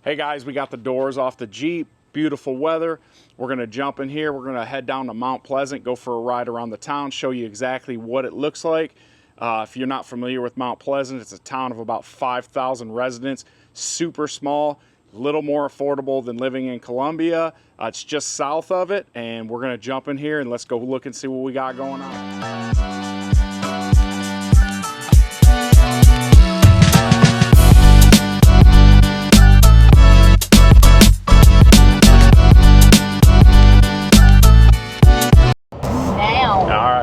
Hey guys, we got the doors off the Jeep. Beautiful weather. We're gonna jump in here. We're gonna head down to Mount Pleasant, go for a ride around the town, show you exactly what it looks like. If you're not familiar with Mount Pleasant, it's a town of about 5,000 residents, super small, a little more affordable than living in Columbia. It's just south of it, and we're gonna jump in here and let's go look and see what we got going on.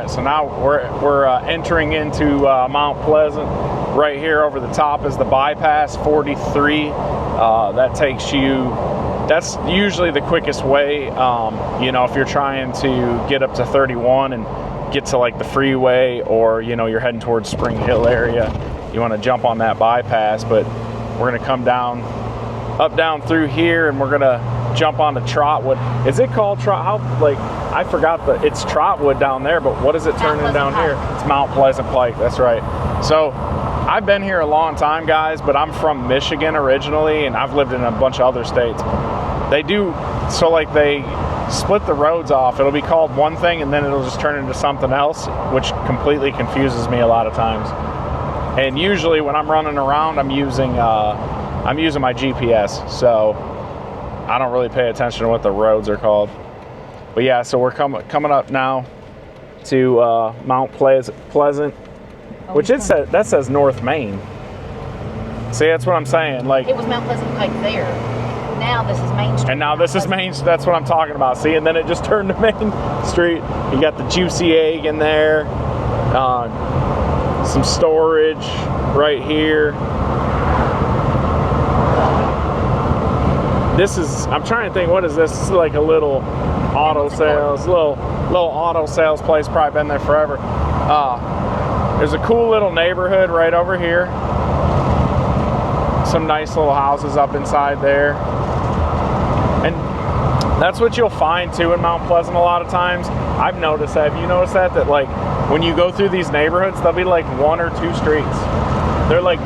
So now we're entering into Mount Pleasant. Right here over the top is the bypass 43. That takes you, that's usually the quickest way, you know, if you're trying to get up to 31 and get to like the freeway, or you know, you're heading towards Spring Hill area, you want to jump on that bypass. But we're going to come down, up down through here, and we're going to jump onto Trotwood. Is it called I forgot it's Trotwood down there, but what is it turning down here? It's Mount Pleasant Pike, that's right. So I've been here a long time, guys, but I'm from Michigan originally, and I've lived in a bunch of other states. They do, so like they split the roads off. It'll be called one thing and then it'll just turn into something else, which completely confuses me a lot of times. And usually when I'm running around, I'm using my GPS, so I don't really pay attention to what the roads are called. But yeah, so we're coming up now to Mount Pleasant, which that says North Main. See, that's what I'm saying. Like, it was Mount Pleasant Pike there. Now this is Main Street. And now this is Main. That's what I'm talking about. See, and then it just turned to Main Street. You got the Juicy Egg in there, some storage right here. This is, I'm trying to think, what is this? This is like a little auto sales, little auto sales place, probably been there forever. There's a cool little neighborhood right over here. Some nice little houses up inside there. And that's what you'll find too in Mount Pleasant a lot of times. I've noticed that. Have you noticed that? That like when you go through these neighborhoods, there'll be like one or two streets. They're like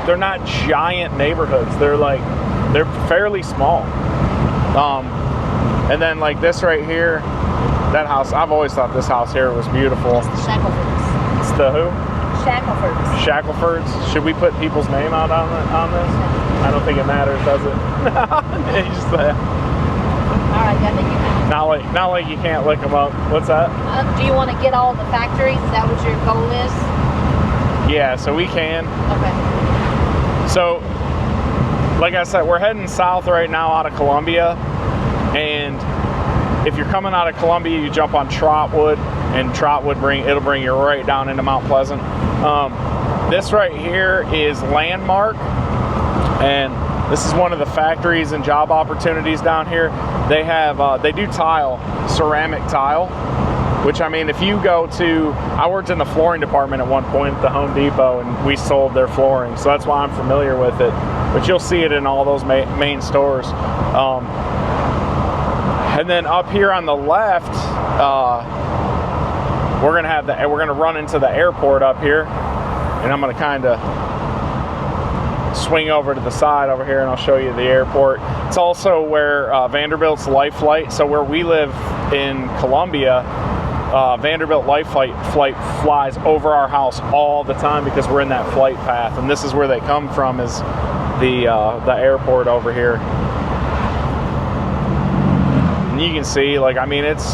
they're not giant neighborhoods. They're fairly small. And then like this right here, that house, I've always thought this house here was beautiful. It's the Shacklefords. It's the who? Shacklefords. Shacklefords. Should we put people's name out on this? I don't think it matters, does it? Just, all right, I think you can. Not like you can't look them up. What's that? Do you want to get all the factories? Is that what your goal is? Yeah, so we can. Okay. So, like I said, we're heading south right now out of Columbia, and if you're coming out of Columbia, you jump on Trotwood, and Trotwood it'll bring you right down into Mount Pleasant. This right here is Landmark, and this is one of the factories and job opportunities down here. They have they do tile, ceramic tile, which, I mean, if you go to, I worked in the flooring department at one point at the Home Depot, and we sold their flooring, so that's why I'm familiar with it. But you'll see it in all those main stores. And then up here on the left, we're gonna run into the airport up here, and I'm gonna kind of swing over to the side over here, and I'll show you the airport. It's also where Vanderbilt's Life Flight. So where we live in Columbia, Vanderbilt Life Flight flies over our house all the time because we're in that flight path, and this is where they come from, is the airport over here. And you can see, like, I mean, there's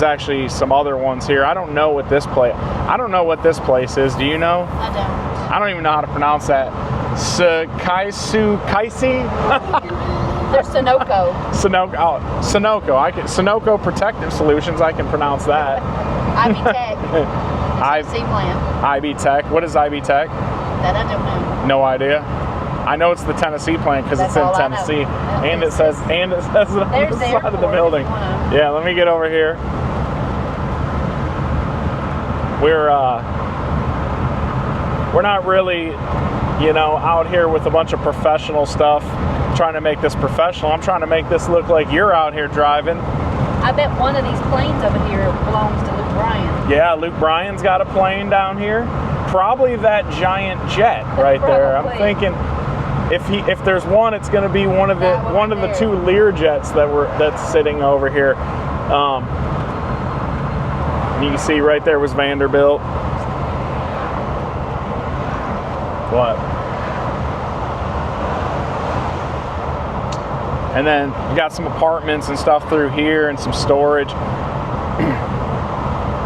actually some other ones here. I don't know what this place is. Do you know? I don't even know how to pronounce that. Kaisi? There's Sunoco. Sunoco Protective Solutions, I can pronounce that. IB Tech. Tennessee plant. IB Tech. What is IB Tech? That I don't know. No idea. I know it's the Tennessee plant because it's in Tennessee, and it says it on the side of the building. Yeah, let me get over here. We're not really, you know, out here with a bunch of professional stuff, trying to make this professional. I'm trying to make this look like you're out here driving. I bet one of these planes over here belongs to Luke Bryan. Yeah, Luke Bryan's got a plane down here. Probably that giant jet right there. I'm thinking if there's one, it's going to be one of the two Lear jets that's sitting over here. You can see right there was Vanderbilt. What? And then you got some apartments and stuff through here and some storage.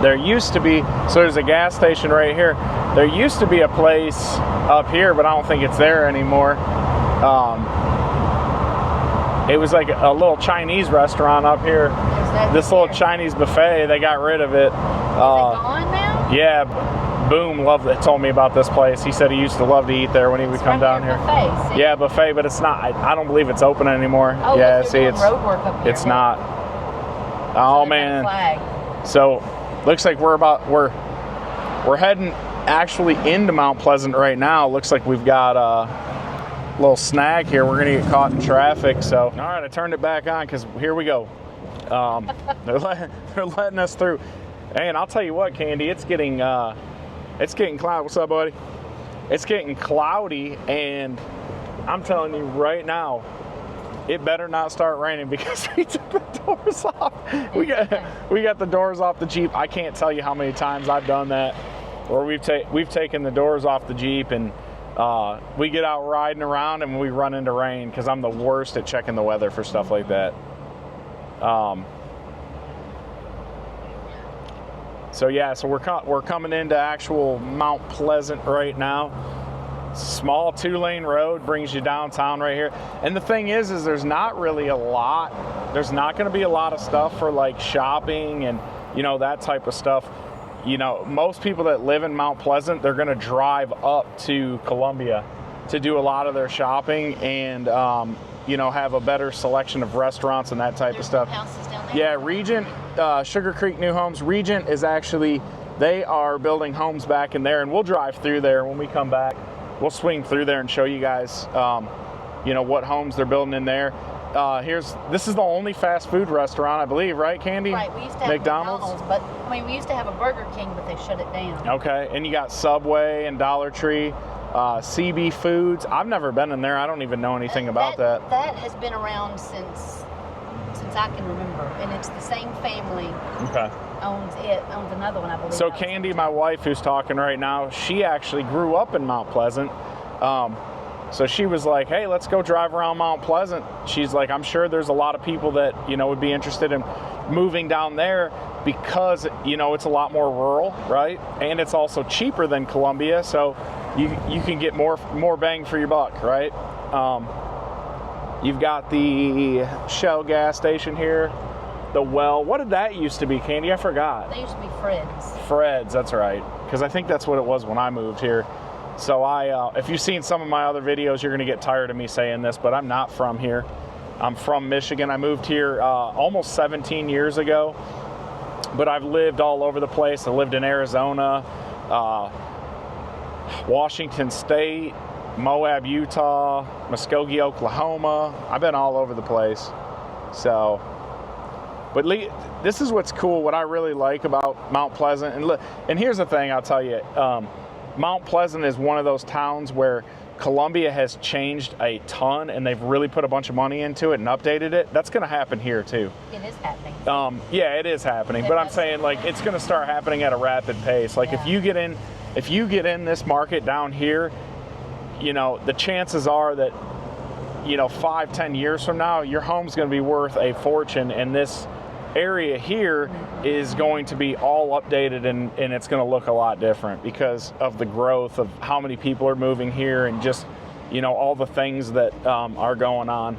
There used to be, so there's a gas station right here. There used to be a place up here, but I don't think it's there anymore. It was like a little Chinese restaurant up here. This little Chinese buffet, they got rid of it. Is it gone now? Yeah, Boom told me about this place. He said he used to love to eat there when he would come down here. Buffet, yeah, buffet, but it's not. I don't believe it's open anymore. Oh, yeah, see, it's road work up here. It's not. Oh man. So looks like we're heading actually into Mount Pleasant right now. Looks like we've got a little snag here. We're gonna get caught in traffic. So all right, I turned it back on because here we go. They're letting us through. Hey, and I'll tell you what, Candy, it's getting cloudy. What's up, buddy? It's getting cloudy, and I'm telling you right now, it better not start raining because we took the doors off. We got the doors off the Jeep. I can't tell you how many times I've done that, where we've taken the doors off the Jeep and we get out riding around and we run into rain because I'm the worst at checking the weather for stuff like that. So yeah, so we're coming into actual Mount Pleasant right now. Small 2-lane road brings you downtown right here. And the thing is there's not really a lot. There's not going to be a lot of stuff for like shopping and that type of stuff. Most people that live in Mount Pleasant, they're going to drive up to Columbia to do a lot of their shopping and have a better selection of restaurants and that type of stuff. Houses down there. Yeah, Regent, Sugar Creek New Homes. Regent is actually, they are building homes back in there, and we'll drive through there when we come back. We'll swing through there and show you guys, what homes they're building in there. This is the only fast food restaurant, I believe, right, Candy? Right, we used to have McDonald's, but we used to have a Burger King, but they shut it down. Okay, and you got Subway and Dollar Tree. CB Foods. I've never been in there. I don't even know anything about that. That has been around since I can remember, and it's the same family. Okay. Owns another one, I believe. So Candy, my wife, who's talking right now, she actually grew up in Mount Pleasant. So she was like, "Hey, let's go drive around Mount Pleasant." She's like, "I'm sure there's a lot of people that would be interested in moving down there because it's a lot more rural, right? And it's also cheaper than Columbia, so you can get more bang for your buck, right?" You've got the Shell gas station here, the Well. What did that used to be, Candy? I forgot. They used to be Fred's. Fred's, that's right, because I think that's what it was when I moved here. So if you've seen some of my other videos, you're going to get tired of me saying this, but I'm not from here. I'm from Michigan. I moved here almost 17 years ago, but I've lived all over the place. I lived in Arizona, Washington State, Moab, Utah, Muskogee, Oklahoma. I've been all over the place. So, but this is what's cool, what I really like about Mount Pleasant. And here's the thing, I'll tell you. Mount Pleasant is one of those towns where Columbia has changed a ton and they've really put a bunch of money into it and updated it. That's going to happen here too. It is happening. Yeah, it is happening. But I'm saying like it's going to start happening at a rapid pace. Like if you get in this market down here, the chances are that 5-10 years from now your home's going to be worth a fortune, and this area here is going to be all updated and it's going to look a lot different because of the growth of how many people are moving here and just all the things that are going on.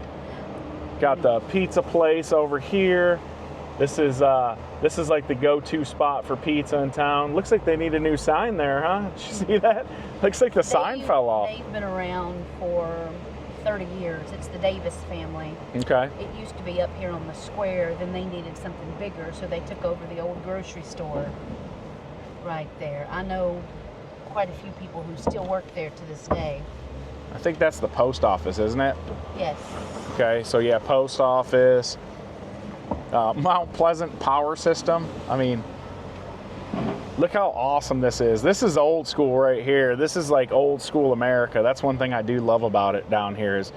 Got the pizza place over here. This is like the go-to spot for pizza in town. Looks like they need a new sign there, huh? Did you see that? Looks like the sign fell off. They've been around for 30 years. It's the Davis family. Okay. It used to be up here on the square. Then they needed something bigger, so they took over the old grocery store right there. I know quite a few people who still work there to this day. I think that's the post office, isn't it? Yes. Okay, so yeah, post office. Mount Pleasant Power System. I mean, Look how awesome this is. This is old school right here. This is like old school America. That's one thing I do love about it down here is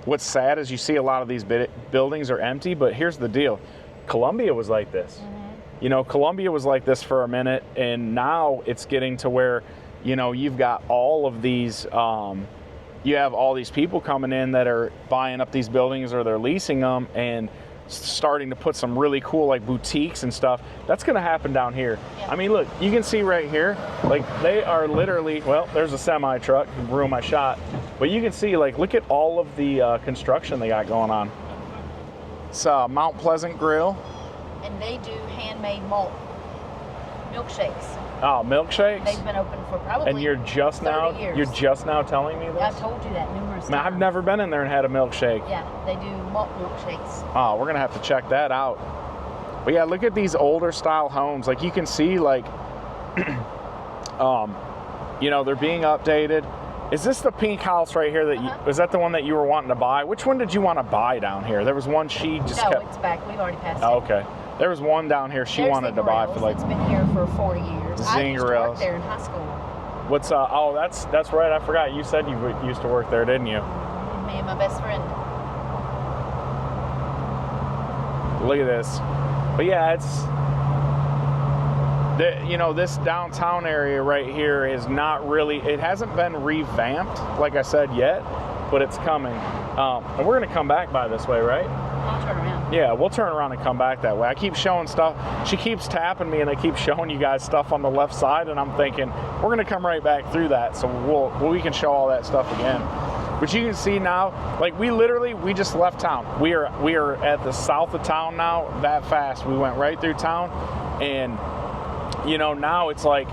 what's sad is you see a lot of these buildings are empty, but here's the deal. Columbia was like this. You know, Columbia was like this for a minute, and now it's getting to where, you know, you've got all of these, you have all these people coming in that are buying up these buildings or they're leasing them and starting to put some really cool like boutiques and stuff. That's going to happen down here. Yeah. I mean, look, you can see right here, like they are literally, well, there's a semi truck, ruined my shot, but you can see like, look at all of the construction they got going on. It's Mount Pleasant Grill. And they do handmade malt milkshakes. Oh, milkshakes? They've been open for probably and you're just 30 now years. You're just now telling me this? Yeah, I've told you that numerous times. I've never been in there and had a milkshake. Yeah, they do malt milkshakes. Oh, we're gonna have to check that out. But yeah, look at these older style homes. Like you can see, like, you know, they're being updated. Is this the pink house right here that you, is that the one that you were wanting to buy? Which one did you want to buy down here? There was one she just no, kept. It's back. We've already passed it. Oh, okay. There was one down here she wanted to buy for like. It's been here for 40 years. I used to work there in high school. What's oh, that's right. I forgot. You said you used to work there, didn't you? Me and my best friend. Look at this. But yeah, it's you know, this downtown area right here is not really, it hasn't been revamped, like I said, yet, but it's coming. And we're gonna come back by this way, right? I'll turn around. Yeah, we'll turn around and come back that way. I keep showing stuff. She keeps tapping me and I keep showing you guys stuff on the left side, and I'm thinking, we're gonna come right back through that, so we can show all that stuff again. But you can see now, like we just left town. We are at the south of town now, that fast. We went right through town, and you know, now it's like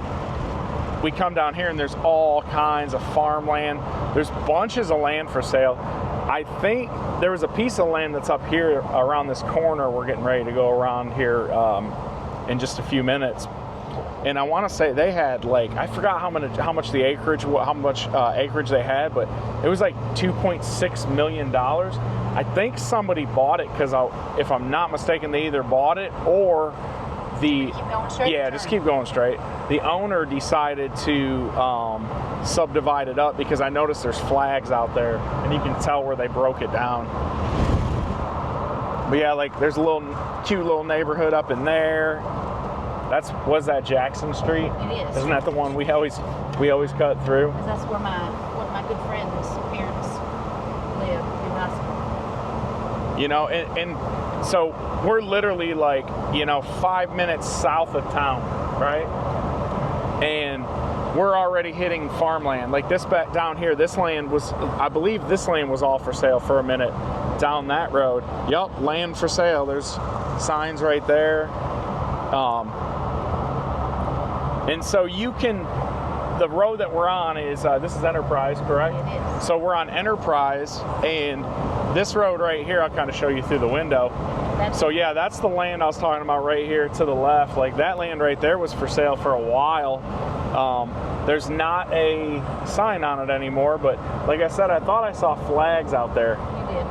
we come down here and there's all kinds of farmland. There's bunches of land for sale. I think there was a piece of land that's up here around this corner. We're getting ready to go around here in just a few minutes. And I want to say they had like, I forgot how much the acreage, how much acreage they had, but it was like $2.6 million. I think somebody bought it because if I'm not mistaken, they either bought it or keep going straight. Yeah, just keep going straight. The owner decided to subdivide it up because I noticed there's flags out there, and you can tell where they broke it down. But yeah, like there's a cute little neighborhood up in there. Was that Jackson Street? It is. Isn't that the one we always cut through? Because that's where one of my good friends' parents live in high school. You know, and so we're literally like, you know, 5 minutes south of town, right? And we're already hitting farmland. Like this back down here, this land was, I believe this land was all for sale for a minute down that road. Yup, land for sale. There's signs right there. And so you can, the road that we're on is, this is Enterprise, correct? It is. So we're on Enterprise, and this road right here, I'll kind of show you through the window. So yeah, that's the land I was talking about right here to the left. Like that land right there was for sale for a while. There's not a sign on it anymore, but like I said, I thought I saw flags out there. You did.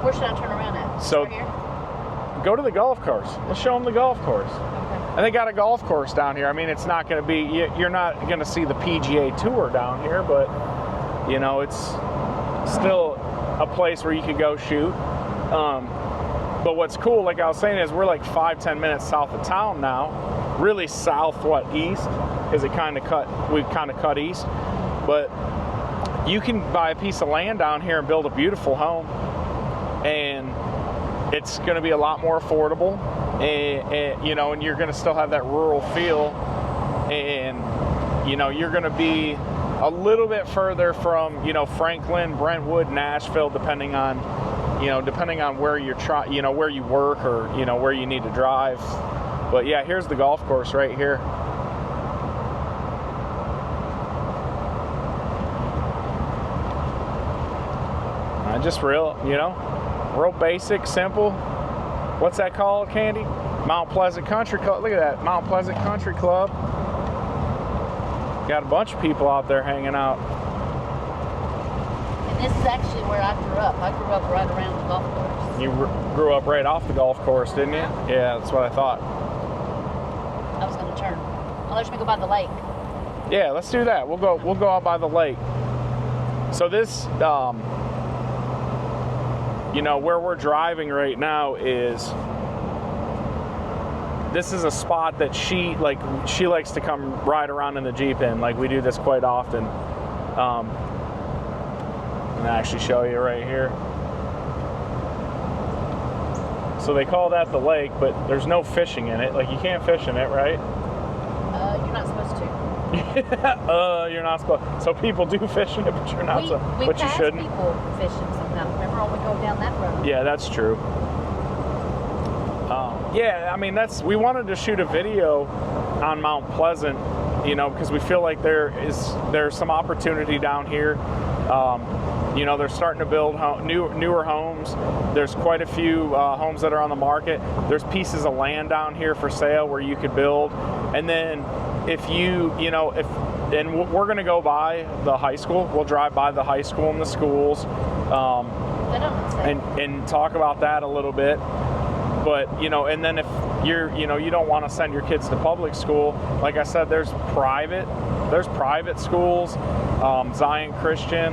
Where should I turn around at? So right here? Go to the golf course. Let's show them the golf course. Okay. And they got a golf course down here. I mean, it's not going to be, you're not going to see the PGA Tour down here, but you know, it's still a place where you could go shoot. But what's cool, like I was saying, is we're like 5-10 minutes south of town now. Really south, east? Because we kind of cut east. But you can buy a piece of land down here and build a beautiful home, and it's going to be a lot more affordable, and you know, and you're going to still have that rural feel, and you know, you're going to be a little bit further from, you know, Franklin, Brentwood, Nashville, depending on where you're where you work, or you know, where you need to drive. But yeah, here's the golf course right here. Just real basic, simple. What's that called, Candy? Mount Pleasant Country Club. Look at that, Mount Pleasant Country Club. Got a bunch of people out there hanging out. And this is actually where I grew up. I grew up right around the golf course. You grew up right off the golf course, didn't you? Yeah, that's what I thought. I was going to turn Unless we go by the lake. Yeah, let's do that. We'll go out by the lake. So this, you know, where we're driving right now this is a spot that she likes to come ride around in the Jeep in. Like, we do this quite often. I'm gonna actually show you right here. So they call that the lake, but there's no fishing in it. Like, you can't fish in it, right? You're not supposed to. You're not supposed. So people do fish in it, but you're not. We but you pass shouldn't. people fishing sometimes. Remember when we go down that road? Yeah, that's true. Yeah, I mean, we wanted to shoot a video on Mount Pleasant, you know, because we feel like there's some opportunity down here. You know, they're starting to build newer homes. There's quite a few homes that are on the market. There's pieces of land down here for sale where you could build. And then if we're going to go by the high school, we'll drive by the high school and the schools, and talk about that a little bit. But, you know, and then if you don't want to send your kids to public school, like I said, there's private schools, Zion Christian,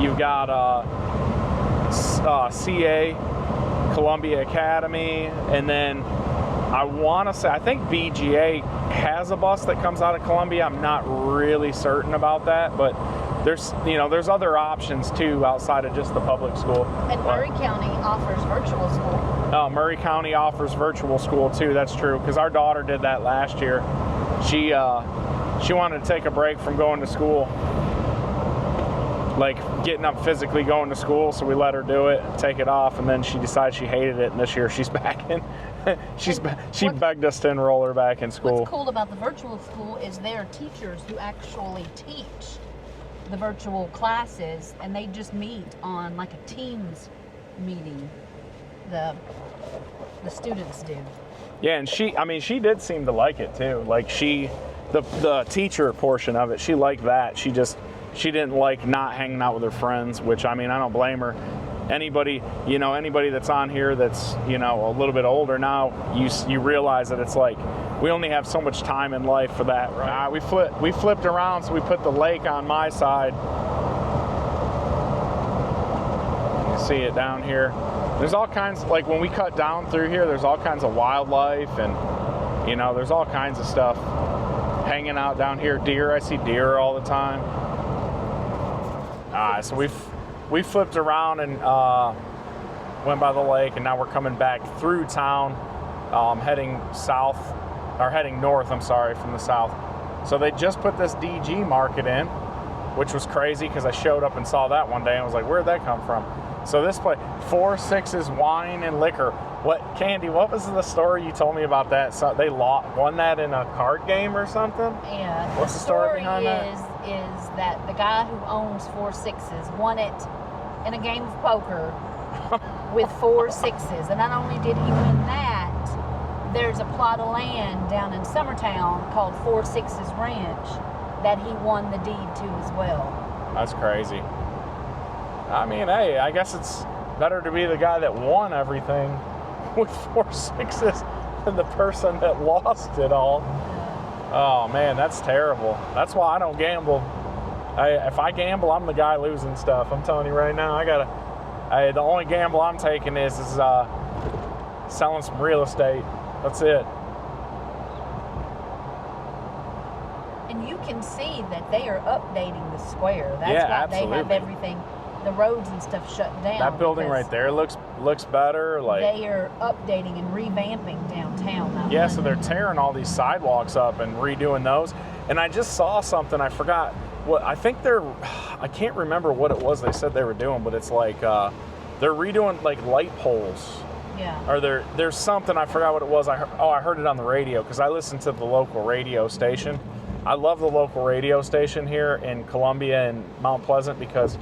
you've got CA, Columbia Academy, and then I think BGA has a bus that comes out of Columbia. I'm not really certain about that, but there's other options too outside of just the public school. And Murray County offers virtual school. Murray County offers virtual school too. That's true, because our daughter did that last year. She wanted to take a break from going to school, like getting up physically going to school, so we let her do it, take it off, and then she decided she hated it, and this year she's back in. She begged us to enroll her back in school. What's cool about the virtual school is there are teachers who actually teach the virtual classes, and they just meet on like a Teams meeting. The students do. Yeah, and she did seem to like it too. Like the teacher portion of it, she liked that. She didn't like not hanging out with her friends, which, I mean, I don't blame her. Anybody that's on here that's, you know, a little bit older now, you realize that it's like we only have so much time in life for that, right? We flipped around, so we put the lake on my side. You can see it down here. There's all kinds, like when we cut down through here, there's all kinds of wildlife, and, you know, there's all kinds of stuff hanging out down here. Deer, I see deer all the time. So we flipped around and went by the lake, and now we're coming back through town, heading north, I'm sorry, from the south. So they just put this DG market in, which was crazy because I showed up and saw that one day and was like, where'd that come from? So this place, 4 6's wine and liquor. Candy, what was the story you told me about that? So they won that in a card game or something? Yeah. What's the story behind that? Is that the guy who owns 4 6's won it in a game of poker with 4 6's. And not only did he win that, there's a plot of land down in Summertown called 4 6's Ranch that he won the deed to as well. That's crazy. I mean, hey, I guess it's better to be the guy that won everything with 4 6's than the person that lost it all. Oh man, that's terrible. That's why I don't gamble. If I gamble, I'm the guy losing stuff. I'm telling you right now, the only gamble I'm taking is selling some real estate. That's it. And you can see that they are updating the square. That's why absolutely. They have everything, the roads and stuff shut down. That building right there looks better. Like they are updating and revamping downtown. Yeah, so they're tearing all these sidewalks up and redoing those. And I just saw something, I forgot what, I can't remember what it was they said they were doing, but it's like they're redoing like light poles. Yeah. Or there's something, I forgot what it was. I heard it on the radio because I listened to the local radio station. I love the local radio station here in Columbia and Mount Pleasant because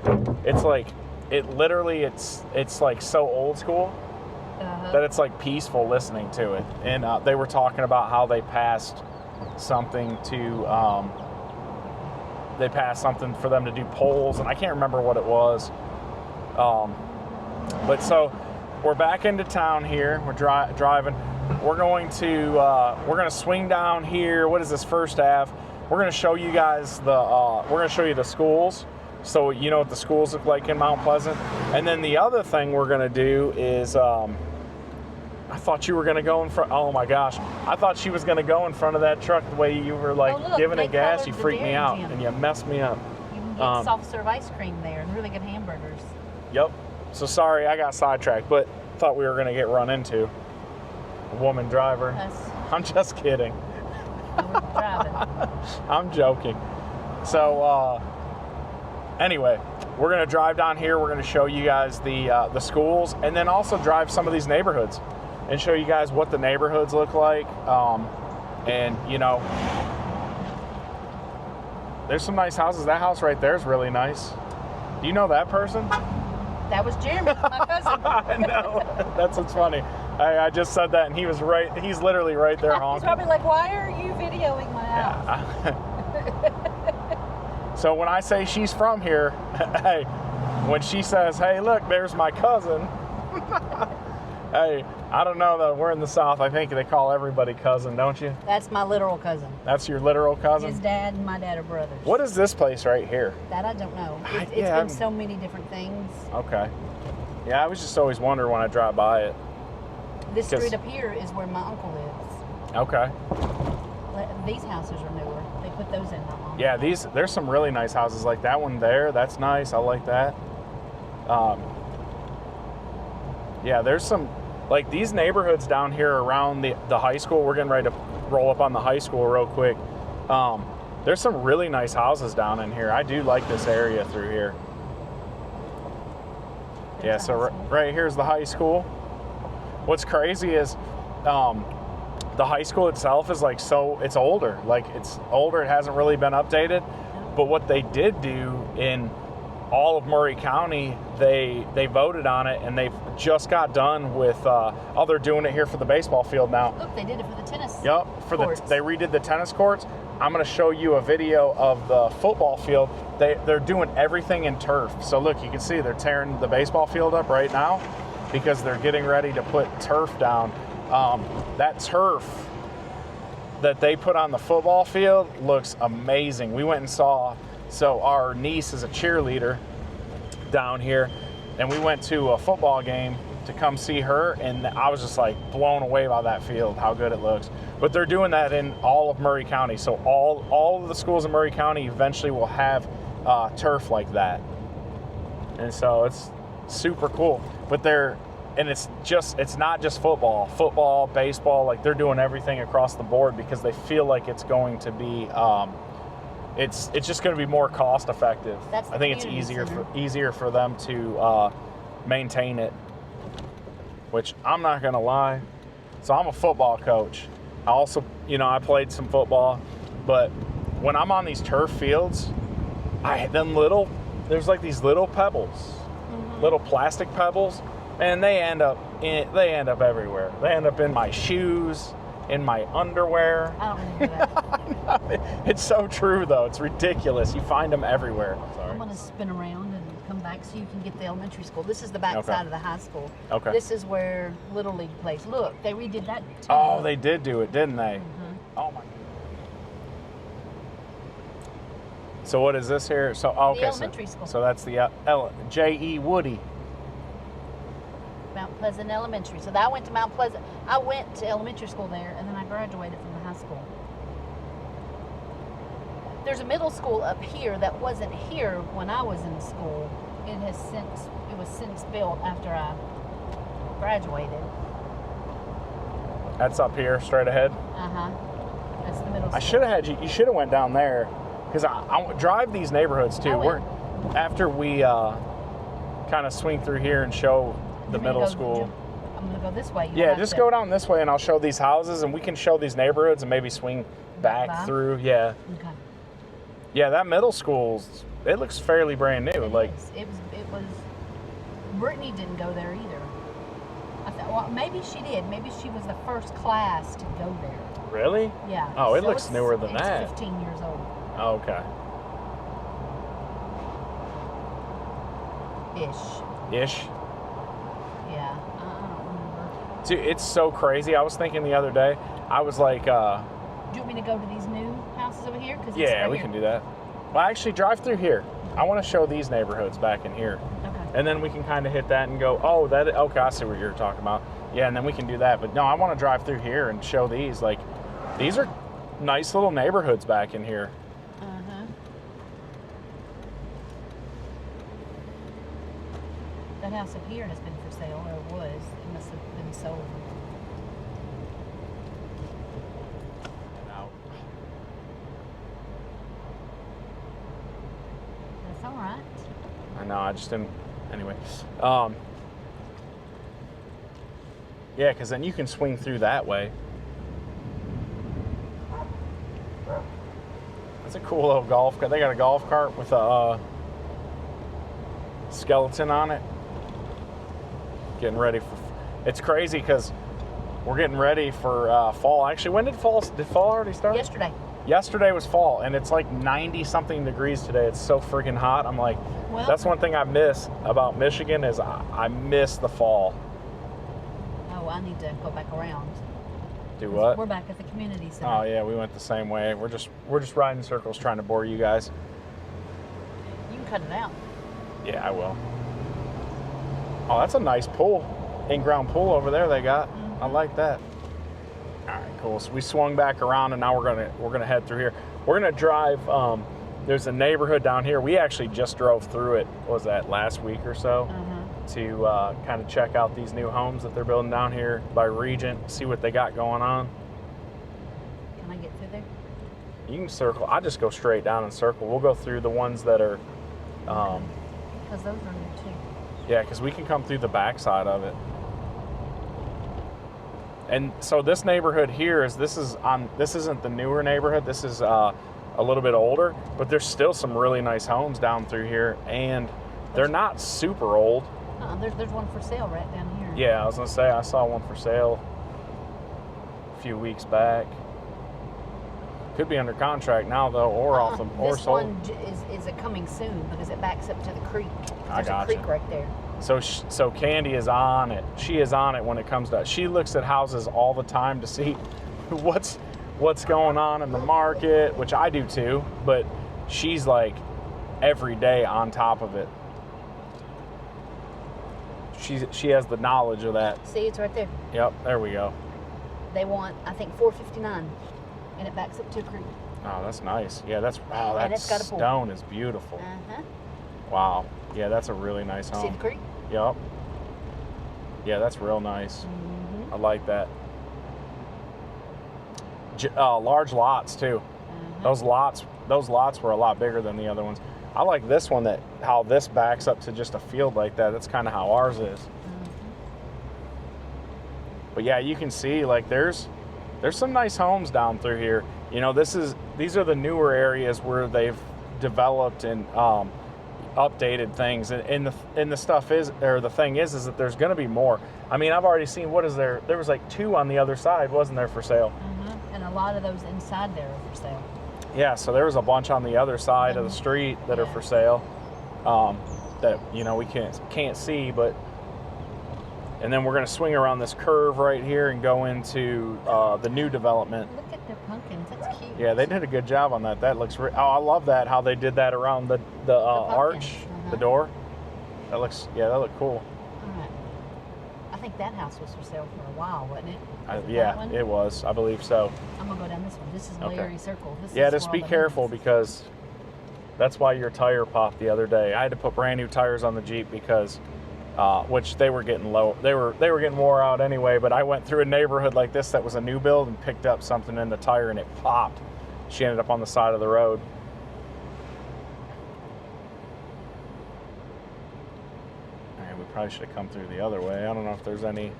it's like, it's like so old school that it's like peaceful listening to it. And they were talking about how they passed something for them to do polls, and I can't remember what it was. But so we're back into town here. We're driving. we're going to swing down here. What is this, First Ave? We're going to show you guys we're going to show you the schools, so you know what the schools look like in Mount Pleasant. And then the other thing we're going to do is, I thought you were going to go in front. Oh my gosh, I thought she was going to go in front of that truck the way you were like giving it gas. You freaked me out and you messed me up. You can get soft serve ice cream there and really good hamburgers. Yep. So sorry, I got sidetracked, but thought we were going to get run into. A woman driver. I'm just kidding. Driving. I'm joking. So anyway, we're going to drive down here. We're going to show you guys the schools, and then also drive some of these neighborhoods and show you guys what the neighborhoods look like. And you know, there's some nice houses. That house right there is really nice. Do you know that person? That was Jeremy, my cousin. I know. That's what's funny. I just said that, and he was right. He's literally right there honking. He's probably like, "Why are you videoing my house?" Yeah. So when I say she's from here, hey, when she says, "Hey, look, there's my cousin," hey, I don't know though. We're in the South. I think they call everybody cousin, don't you? That's my literal cousin. That's your literal cousin? His dad and my dad are brothers. What is this place right here? That I don't know. It's been so many different things. Okay. Yeah, I was just always wondering when I drive by it. This street up here is where my uncle lives. Okay. These houses are newer. They put those in not long Yeah, there's some really nice houses like that one there. That's nice. I like that. Yeah, there's some, like these neighborhoods down here around the high school. We're getting ready to roll up on the high school real quick. There's some really nice houses down in here. I do like this area through here. Yeah, so right here's the high school. What's crazy is the high school itself is like, so it's older. Like it's older. It hasn't really been updated. But what they did do in all of Murray County, they voted on it, and they've just got done with, they're doing it here for the baseball field now. Look, they did it for the tennis courts. They redid the tennis courts. I'm going to show you a video of the football field. They're doing everything in turf. So look, you can see they're tearing the baseball field up right now because they're getting ready to put turf down. That turf that they put on the football field looks amazing. We went and saw, so our niece is a cheerleader down here, and we went to a football game to come see her, and I was just like blown away by that field, how good it looks. But they're doing that in all of Murray County, so all of the schools in Murray County eventually will have turf like that, and so it's super cool. But it's not just football, baseball, like they're doing everything across the board because they feel like it's going to be it's just going to be more cost effective. I think it's easier for them to maintain it, which I'm not going to lie. So I'm a football coach. I also, I played some football, but when I'm on these turf fields, there's like these little pebbles, little plastic pebbles, and they end up everywhere. They end up in my shoes, in my underwear. I don't remember that. It's so true, though. It's ridiculous. You find them everywhere. Sorry. I'm going to spin around and come back so you can get the elementary school. This is the back side of the high school. Okay. This is where Little League plays. Look, they redid that too. Oh, they did do it, didn't they? Mm-hmm. Oh, my God. So what is this here? So the elementary school. So that's the J.E. Woody. Mount Pleasant Elementary. So I went to Mount Pleasant. I went to elementary school there, and then I graduated from the high school. There's a middle school up here that wasn't here when I was in school. It was since built after I graduated. That's up here, straight ahead. That's the middle school. I should have had you should have went down there, because I drive these neighborhoods too. After we kind of swing through here and show the middle school. I'm going to go this way. Yeah, just go down this way and I'll show these houses, and we can show these neighborhoods and maybe swing back through. Yeah. Okay. Yeah, that middle school, it looks fairly brand new. It was. Brittany didn't go there either. I thought, well, maybe she did. Maybe she was the first class to go there. Really? Yeah. Oh, it looks newer than that. It's 15 years old. Oh, okay. Ish. Ish. Yeah, I don't remember. Dude, it's so crazy. I was thinking the other day, I was like, Do you want me to go to these new houses over here? yeah, we can do that. Well, actually, drive through here. I want to show these neighborhoods back in here. Okay. And then we can kind of hit that and go, oh, okay, I see what you're talking about. Yeah, and then we can do that. But no, I want to drive through here and show these. Like, these are nice little neighborhoods back in here. Uh-huh. That house up here has been for sale, or was. It must have been sold. That's all right. I know, I just didn't. Anyway. Yeah, because then you can swing through that way. That's a cool little golf cart. They got a golf cart with a skeleton on it. Getting ready for. It's crazy because we're getting ready for fall. Actually, when did fall already start? Yesterday. Yesterday was fall, and it's like 90 something degrees today. It's so freaking hot. I'm like, well, that's one thing I miss about Michigan is I miss the fall. Oh, I need to go back around. Do what? We're back at the community center. Oh yeah, we went the same way. We're just riding circles trying to bore you guys. You can cut it out. Yeah, I will. Oh, that's a nice pool. In-ground pool over there they got. I like that. All right, cool. So we swung back around and now we're gonna head through here. We're gonna drive. There's a neighborhood down here. We actually just drove through it. What was that, last week or so? To kind of check out these new homes that they're building down here by Regent. See what they got going on. Can I get through there? You can circle. I just go straight down and circle. We'll go through the ones that are. Because those are new too. Yeah, because we can come through the backside of it. And so this neighborhood here this isn't the newer neighborhood. This is a little bit older, but there's still some really nice homes down through here, and they're not super old. There's one for sale right down here. Yeah, I was gonna say I saw one for sale a few weeks back. Could be under contract now though, or off them, or sold. This one is a coming soon because it backs up to the creek. I There's gotcha. a creek right there. So Candy is on it. She is on it when it comes to. She looks at houses all the time to see what's going on in the market, which I do too. But she's like every day on top of it. She has the knowledge of that. See, it's right there. Yep, there we go. They want, I think, $459, and it backs up to a creek. Oh, that's nice. Yeah, that and it's got a pool. stone is beautiful. Uh-huh. Wow. Yeah, that's a really nice home. See the creek? Yep. Yeah, that's real nice. Mm-hmm. I like that. Large lots too. Mm-hmm. Those lots were a lot bigger than the other ones. I like this one how this backs up to just a field like that. That's kind of how ours is. Mm-hmm. But yeah, you can see like there's some nice homes down through here. You know, these are the newer areas where they've developed and updated things. And the stuff is, or the thing is that there's going to be more. I mean, I've already seen, what is there? There was like 2 on the other side, wasn't there, for sale? Mm-hmm. And a lot of those inside there are for sale. Yeah, so there was a bunch on the other side of the street that are for sale that, you know, we can't see, but. And then we're going to swing around this curve right here and go into the new development. Look at their pumpkins. That's cute. Yeah, they did a good job on that. That looks I love that, how they did that around the arch, the door. That looked cool. All right. I think that house was for sale for a while, wasn't it? Yeah, it was. I believe so. I'm going to go down this one. This is Larry Circle. Just be careful because that's why your tire popped the other day. I had to put brand new tires on the Jeep because which they were getting low. They were getting wore out anyway, but I went through a neighborhood like this that was a new build and picked up something in the tire and it popped. She ended up on the side of the road. All right, we probably should have come through the other way. I don't know if there's any.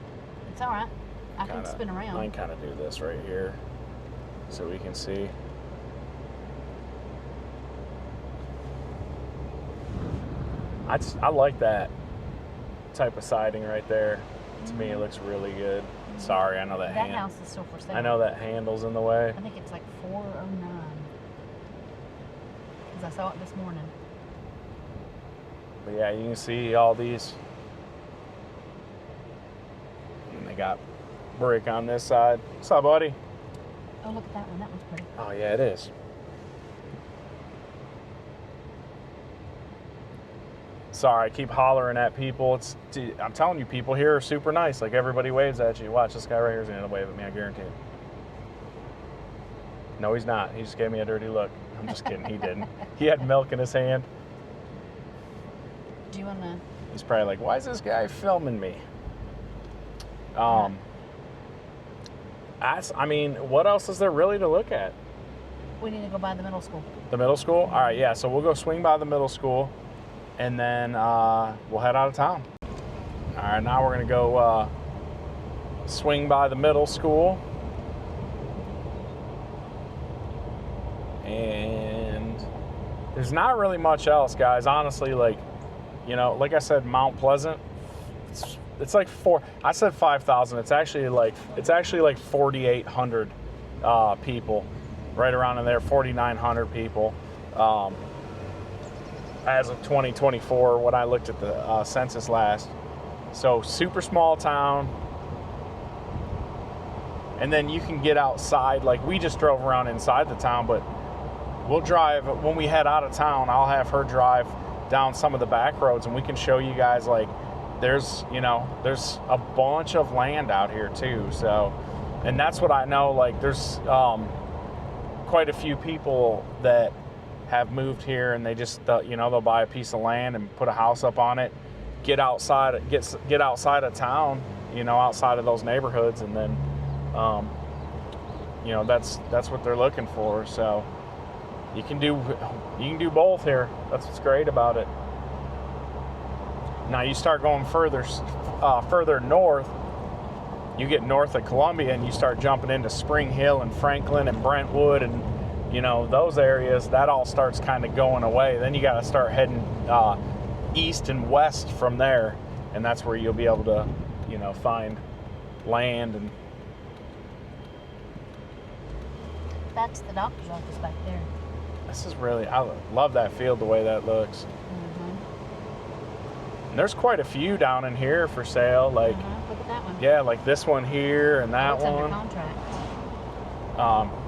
It's all right. I can spin around. I can kind of do this right here so we can see. I like that type of siding right there. To me, it looks really good. Sorry, I know that house is still for sale. I know that handle's in the way. I think it's like $409. Because I saw it this morning. But yeah, you can see all these. And they got brick on this side. What's up, buddy? Oh, look at that one. That one's pretty. Oh, yeah, it is. Sorry, I keep hollering at people. I'm telling you, people here are super nice. Like, everybody waves at you. Watch, this guy right here is going to wave at me, I guarantee it. No, he's not. He just gave me a dirty look. I'm just kidding. He didn't. He had milk in his hand. Do you want to? He's probably like, why is this guy filming me? I mean, what else is there really to look at? We need to go by the middle school. The middle school? All right, yeah. So we'll go swing by the middle school, and then we'll head out of town. All right, now we're going to go swing by the middle school. And there's not really much else, guys. Honestly, like, you know, like I said, Mount Pleasant, it's like I said 5,000. It's actually like 4,800 people, right around in there, 4,900 people. As of 2024, when I looked at the census last. So super small town. And then you can get outside. Like, we just drove around inside the town, but we'll drive, when we head out of town, I'll have her drive down some of the back roads, and we can show you guys, like, there's a bunch of land out here too. So, and that's what I know, like, there's quite a few people that have moved here, and they just, they'll buy a piece of land and put a house up on it, get outside of town, outside of those neighborhoods, and then, that's what they're looking for. So you can do both here. That's what's great about it. Now you start going further north. You get north of Columbia, and you start jumping into Spring Hill and Franklin and Brentwood, and those areas. That all starts kind of going away. Then you got to start heading east and west from there, and that's where you'll be able to, find land. And that's the doctor's office back there. This is really, I love that field, the way that looks. And there's quite a few down in here for sale. Like, look at that one. Yeah, like this one here and that one. Under contract.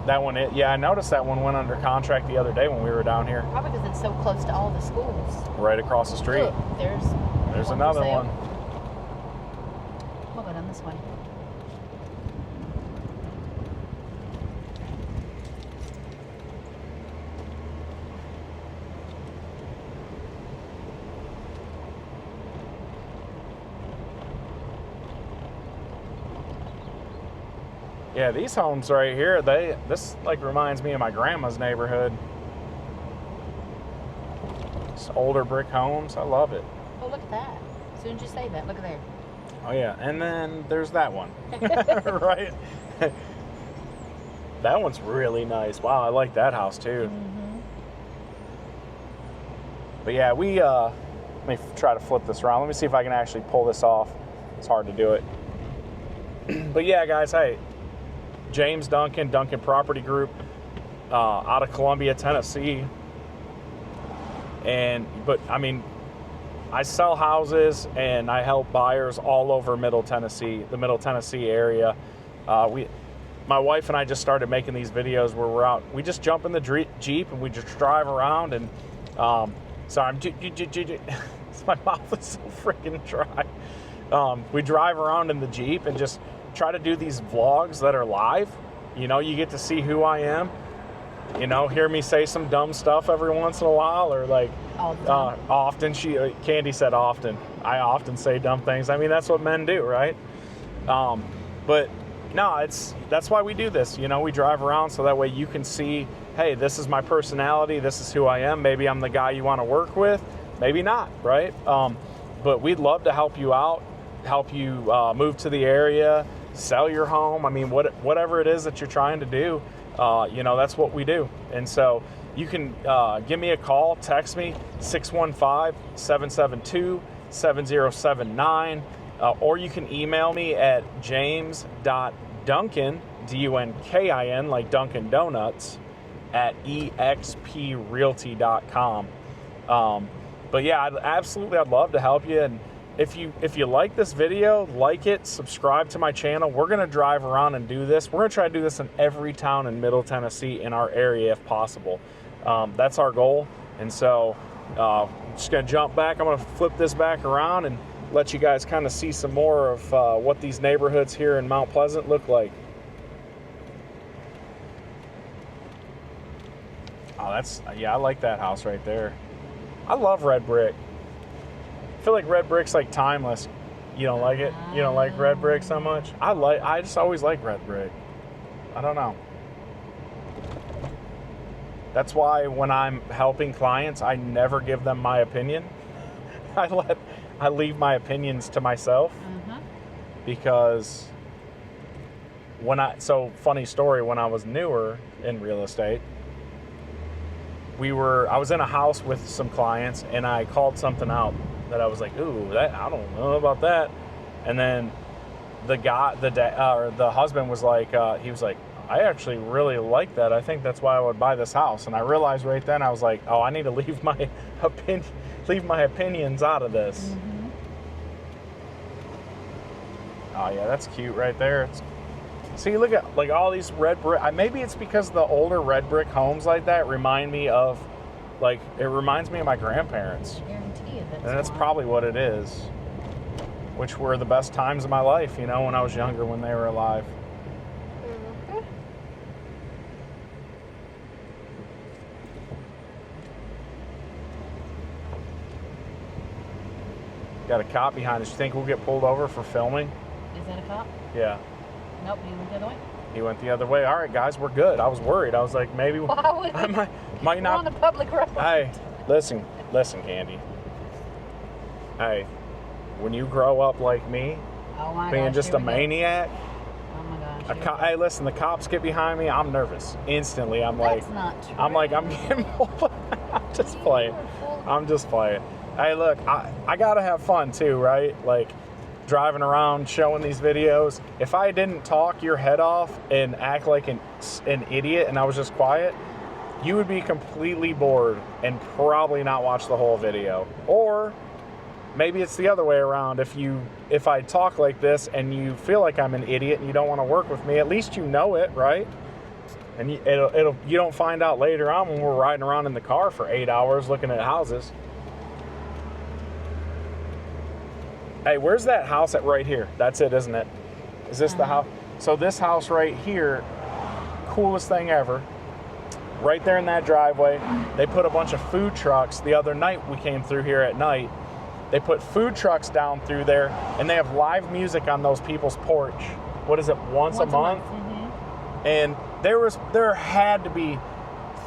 That one, I noticed that one went under contract the other day when we were down here. Probably because it's so close to all the schools. Right across the street. Look, there's another one. We'll go down this way. Yeah, these homes right here, this like reminds me of my grandma's neighborhood. Just older brick homes. I love it. Oh, look at that. As soon as you say that, look at there. Oh yeah, and then there's that one. Right? That one's really nice. Wow, I like that house too. But yeah, let me try to flip this around. Let me see if I can actually pull this off. It's hard to do it. But yeah, guys, hey, James Dunkin Property Group, out of Columbia, Tennessee. But I mean, I sell houses and I help buyers all over Middle Tennessee, the Middle Tennessee area. My wife and I just started making these videos where we're out. We just jump in the Jeep and we just drive around, and sorry, my mouth is so freaking dry. We drive around in the Jeep and just try to do these vlogs that are live. You get to see who I am. Hear me say some dumb stuff every once in a while, or like often. Candy said often. I often say dumb things. I mean, that's what men do, right? But no, that's why we do this. We drive around so that way you can see, hey, this is my personality. This is who I am. Maybe I'm the guy you want to work with. Maybe not, right? But we'd love to help you out, help you move to the area, sell your home. I mean, whatever it is that you're trying to do, that's what we do. And so you can give me a call, text me, 615-772-7079, or you can email me at james.dunkin, Dunkin, like Dunkin' Donuts, at exprealty.com. But yeah, I'd love to help you. And if you like this video, like it, subscribe to my channel. We're going to drive around and do this. We're going to try to do this in every town in Middle Tennessee in our area if possible. That's our goal. And so just going to jump back. I'm going to flip this back around and let you guys kind of see some more of what these neighborhoods here in Mount Pleasant look like. Oh, yeah, I like that house right there. I love red brick. I feel like red brick's like timeless. You don't like it? You don't like red brick so much? I just always like red brick. I don't know. That's why when I'm helping clients, I never give them my opinion. I leave my opinions to myself. Because funny story, when I was newer in real estate, I was in a house with some clients and I called something out that I was like, ooh, I don't know about that. And then the husband was like, he was like, I actually really like that. I think that's why I would buy this house. And I realized right then, I was like, oh, I need to leave my opinions out of this. Oh yeah, that's cute right there. See, look at like all these red brick. Maybe it's because the older red brick homes like that remind me of, like, it reminds me of my grandparents. I guarantee you that's probably what it is. Which were the best times of my life, when I was younger, when they were alive. Got a cop behind us. You think we'll get pulled over for filming? Is that a cop? Yeah. Nope, he went the other way. He went the other way. All right, guys, we're good. I was worried. I was like, maybe I might not. We're on a public road. Hey, listen, Candy. Hey, when you grow up like me, being just a maniac. Oh my gosh. Hey, listen, the cops get behind me. I'm nervous instantly. I'm That's like, not true. I'm like, I'm getting pulled. I'm just playing. I'm just playing. Hey, look, I gotta have fun too, right? Like, driving around showing these videos. If I didn't talk your head off and act like an idiot and I was just quiet, you would be completely bored and probably not watch the whole video. Or maybe it's the other way around. If I talk like this and you feel like I'm an idiot and you don't want to work with me, at least you know it, right? And you don't find out later on when we're riding around in the car for 8 hours looking at houses. Hey, where's that house at right here? That's it, isn't it? Is this the house? So this house right here, coolest thing ever. Right there in that driveway, they put a bunch of food trucks. The other night we came through here at night. They put food trucks down through there, and they have live music on those people's porch. What is it, once a month? And there had to be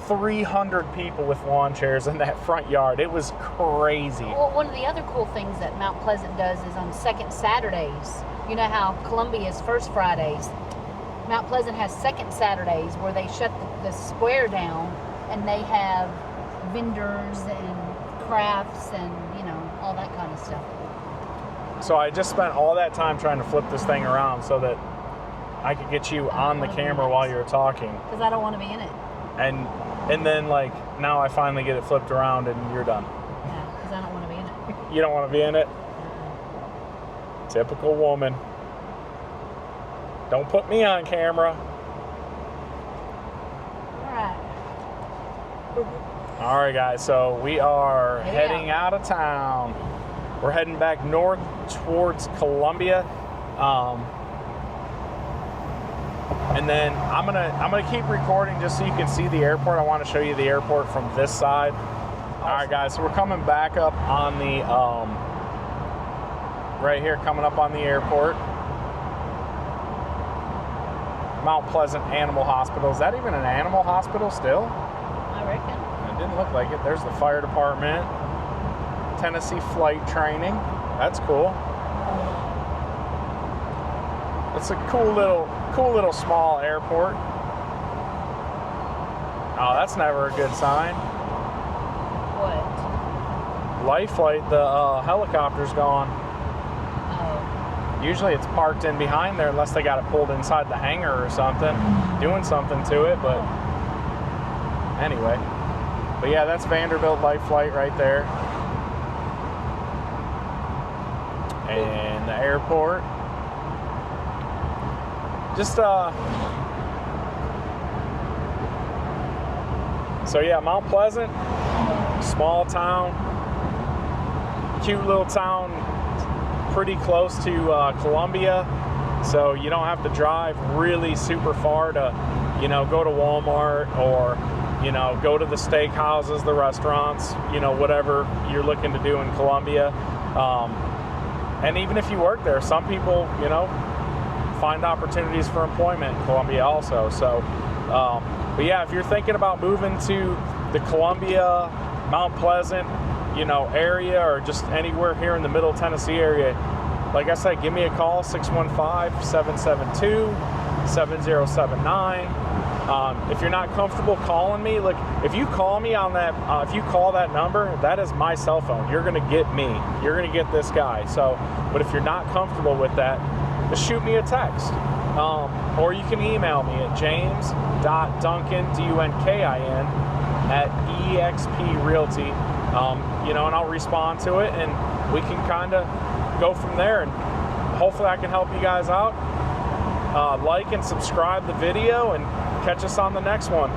300 people with lawn chairs in that front yard. It was crazy. Well, one of the other cool things that Mount Pleasant does is on second Saturdays. You know how Columbia's first Fridays? Mount Pleasant has second Saturdays where they shut the square down and they have vendors and crafts and, all that kind of stuff. So I just spent all that time trying to flip this thing around so that I could get you on the camera while you were talking. Because I don't want to be in it. And then, like, now I finally get it flipped around and you're done. Yeah, because I don't want to be in it. You don't want to be in it? Typical woman. Don't put me on camera. All right, guys, so we are heading out of town. We're heading back north towards Columbia. And then I'm gonna keep recording just so you can see the airport. I want to show you the airport from this side. All right, guys, so we're coming back up on the right here, coming up on the airport. Mount Pleasant Animal Hospital. Is that even an animal hospital still? I reckon. It didn't look like it. There's the fire department. Tennessee flight training. That's cool. It's a cool little small airport. Oh, that's never a good sign. What? Life flight, the helicopter's gone. Oh. Usually it's parked in behind there unless they got it pulled inside the hangar or something, doing something to it, but anyway. But yeah, that's Vanderbilt Life Flight right there. and the airport. Just so yeah, Mount Pleasant, small town, cute little town, pretty close to Columbia, so you don't have to drive really super far to, you know, go to Walmart or, you know, go to the steakhouses, the restaurants, you know, whatever you're looking to do in Columbia. And even if you work there, some people, you know, find opportunities for employment in Columbia also. So, but yeah, if you're thinking about moving to the Columbia, Mount Pleasant, you know, area, or just anywhere here in the Middle Tennessee area, like I said, give me a call, 615-772-7079. If you're not comfortable calling me, like if you call me on that, if you call that number, that is my cell phone. You're gonna get me. You're gonna get this guy. So, but if you're not comfortable with that, just shoot me a text, or you can email me at james.dunkin, DUNKIN, @EXPRealty, you know, and I'll respond to it, and we can kind of go from there, and hopefully I can help you guys out. Like and subscribe the video, and catch us on the next one.